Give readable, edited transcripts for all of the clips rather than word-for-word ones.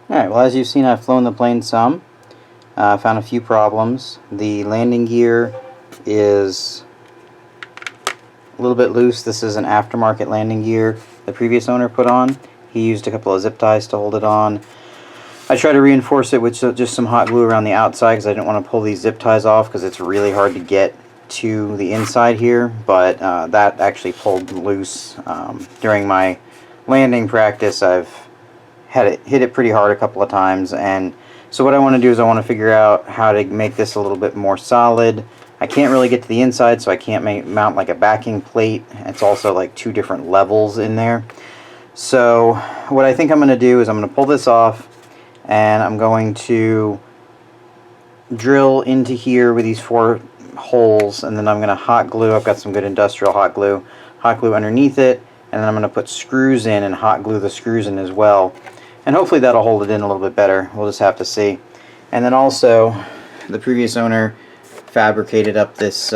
Alright, well, as you've seen, I've flown the plane some. Found a few problems. The landing gear is a little bit loose. This is an aftermarket landing gear the previous owner put on. He used a couple of zip ties to hold it on. I tried to reinforce it with just some hot glue around the outside because I didn't want to pull these zip ties off because it's really hard to get to the inside here, but that actually pulled loose. During my landing practice, I've hit it pretty hard a couple of times, and so what I want to do is I want to figure out how to make this a little bit more solid. I can't really get to the inside, so I can't mount like a backing plate. It's also like two different levels in there. So what I think I'm going to do is I'm going to pull this off, and I'm going to drill into here with these 4 holes, and then I'm going to hot glue. I've got some good industrial hot glue underneath it, and then I'm going to put screws in and hot glue the screws in as well, and hopefully that'll hold it in a little bit better. We'll just have to see. And then also, the previous owner fabricated up this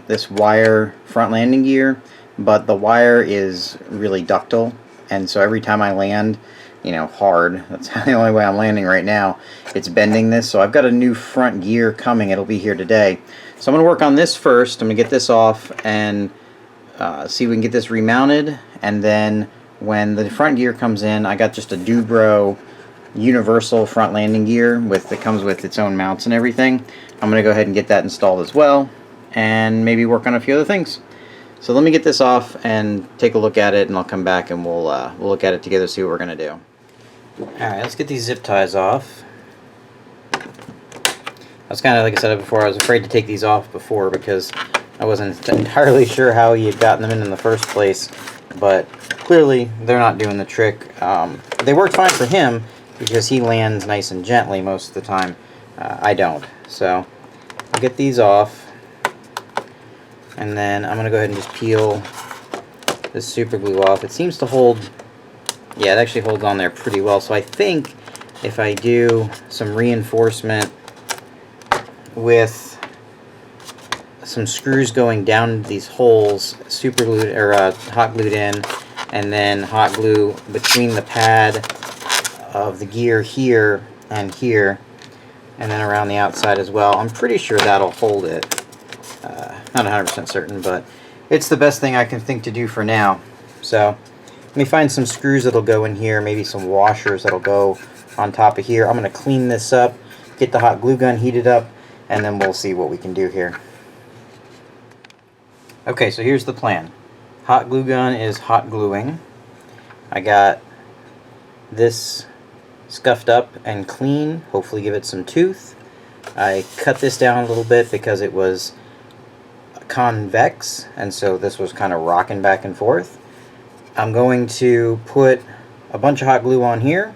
this wire front landing gear, but the wire is really ductile, and so every time I land, you know, hard, that's the only way I'm landing right now, it's bending this. So I've got a new front gear coming. It'll be here today. So I'm going to work on this first. I'm going to get this off and see if we can get this remounted, and then when the front gear comes in, I got just a Dubro universal front landing gear that comes with its own mounts and everything. I'm going to go ahead and get that installed as well, and maybe work on a few other things. So let me get this off and take a look at it, and I'll come back and we'll look at it together, see what we're going to do. Alright, let's get these zip ties off. I was kind of, like I said before, I was afraid to take these off before because I wasn't entirely sure how he had gotten them in the first place, but clearly they're not doing the trick. They worked fine for him because he lands nice and gently most of the time. I don't. So I'll get these off, and then I'm going to go ahead and just peel this super glue off. It seems to hold, yeah, it actually holds on there pretty well. So I think if I do some reinforcement with some screws going down into these holes, super glued or hot glued in, and then hot glue between the pad of the gear here and here, and then around the outside as well, I'm pretty sure that'll hold it. Not 100% certain, but it's the best thing I can think to do for now. So let me find some screws that'll go in here, maybe some washers that'll go on top of here. I'm going to clean this up, get the hot glue gun heated up, and then we'll see what we can do here. Okay, so here's the plan. Hot glue gun is hot gluing. I got this scuffed up and clean, hopefully give it some tooth. I cut this down a little bit because it was convex, and so this was kind of rocking back and forth. I'm going to put a bunch of hot glue on here,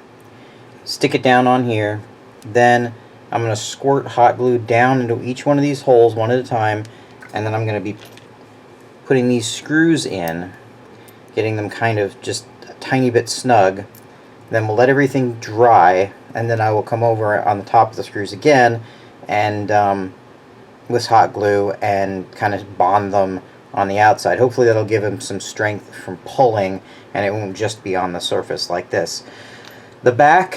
stick it down on here, then I'm going to squirt hot glue down into each one of these holes one at a time, and then I'm going to be putting these screws in, getting them kind of just a tiny bit snug. Then we'll let everything dry, and then I will come over on the top of the screws again and with hot glue and kind of bond them on the outside. Hopefully that'll give them some strength from pulling, and it won't just be on the surface like this. The back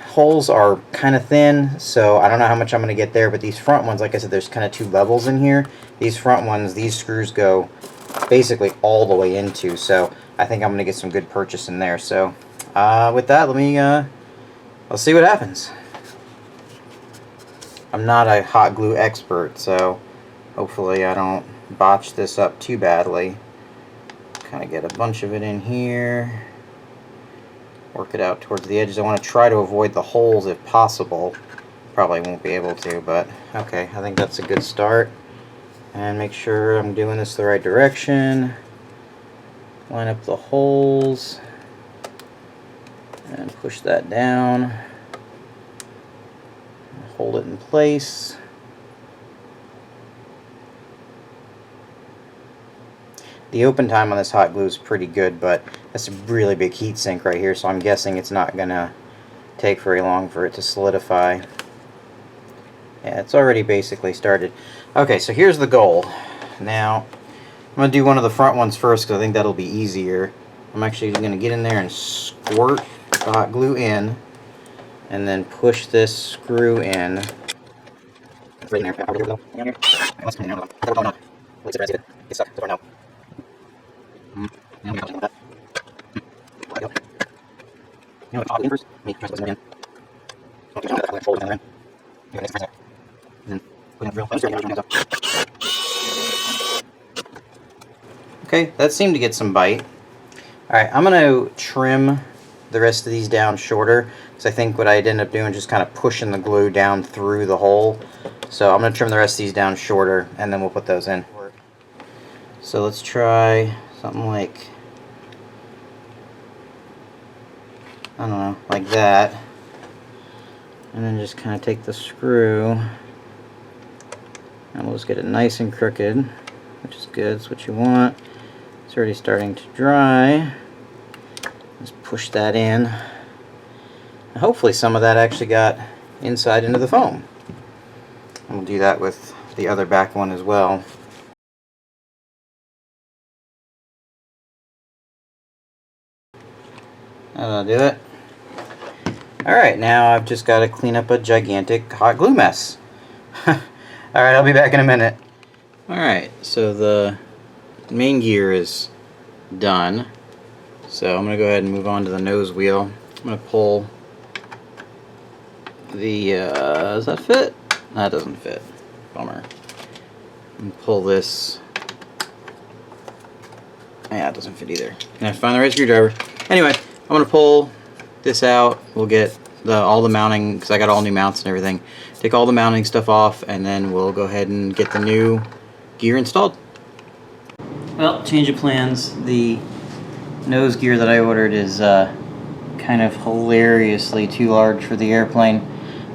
holes are kind of thin, so I don't know how much I'm going to get there, but these front ones, like I said, there's kind of 2 levels in here. These front ones, these screws go basically all the way into, so I think I'm going to get some good purchase in there. So with that, let's see what happens. I'm not a hot glue expert, so hopefully I don't botch this up too badly. Kind of get a bunch of it in here, work it out towards the edges. I want to try to avoid the holes if possible. Probably won't be able to, but okay, I think that's a good start. And make sure I'm doing this the right direction. Line up the holes and push that down. Hold it in place. The open time on this hot glue is pretty good, but that's a really big heat sink right here, so I'm guessing it's not gonna take very long for it to solidify. Yeah, it's already basically started. Okay, so here's the goal. Now, I'm going to do one of the front ones first because I think that'll be easier. I'm actually going to get in there and squirt the hot glue in, and then push this screw in. It's right in there. Let's come in there. Let's get it. Get stuck. Now. Now we got that. You know what? I'll first. Me press this again. Okay, I'm going to fold it in. And then put in the drill. Okay, that seemed to get some bite. Alright, I'm going to trim the rest of these down shorter, because I think what I'd end up doing is just kind of pushing the glue down through the hole. So I'm going to trim the rest of these down shorter, and then we'll put those in. So let's try something like, I don't know, like that. And then just kind of take the screw, and we'll just get it nice and crooked, which is good. It's what you want. It's already starting to dry. Let's push that in. And hopefully some of that actually got inside into the foam. And we'll do that with the other back one as well. That'll do it. Alright, now I've just got to clean up a gigantic hot glue mess. Alright, I'll be back in a minute. Alright, so the main gear is done. So I'm going to go ahead and move on to the nose wheel. I'm going to pull the, does that fit? That doesn't fit. Bummer. And pull this. Yeah, it doesn't fit either. And I find the right screwdriver. Anyway, I'm going to pull this out. We'll get all the mounting, because I got all new mounts and everything. Take all the mounting stuff off, and then we'll go ahead and get the new gear installed. Well, change of plans. The nose gear that I ordered is kind of hilariously too large for the airplane.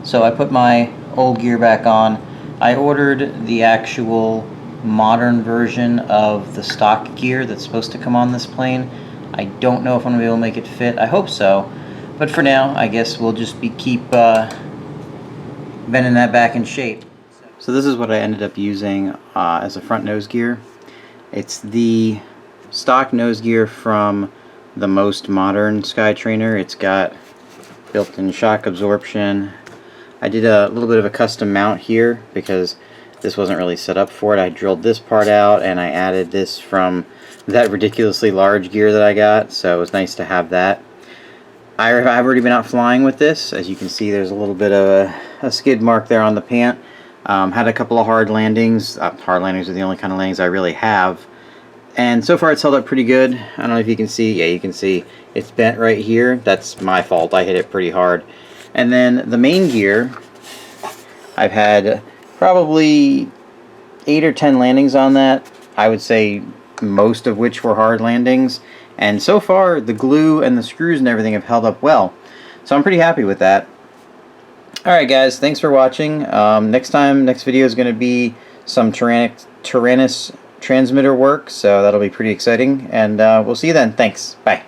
So I put my old gear back on. I ordered the actual modern version of the stock gear that's supposed to come on this plane. I don't know if I'm going to be able to make it fit. I hope so. But for now, I guess we'll just keep bending that back in shape. So this is what I ended up using as a front nose gear. It's the stock nose gear from the most modern Skytrainer. It's got built-in shock absorption. I did a little bit of a custom mount here because this wasn't really set up for it. I drilled this part out and I added this from that ridiculously large gear that I got, so it was nice to have that. I've already been out flying with this. As you can see, there's a little bit of a skid mark there on the pant. Had a couple of hard landings. Hard landings are the only kind of landings I really have. And so far it's held up pretty good. I don't know if you can see. Yeah, you can see it's bent right here. That's my fault. I hit it pretty hard. And then the main gear, I've had probably 8 or 10 landings on that. I would say most of which were hard landings. And so far, the glue and the screws and everything have held up well. So I'm pretty happy with that. Alright guys, thanks for watching. Next video is going to be some Tyrannus transmitter work, so that'll be pretty exciting. And we'll see you then. Thanks. Bye.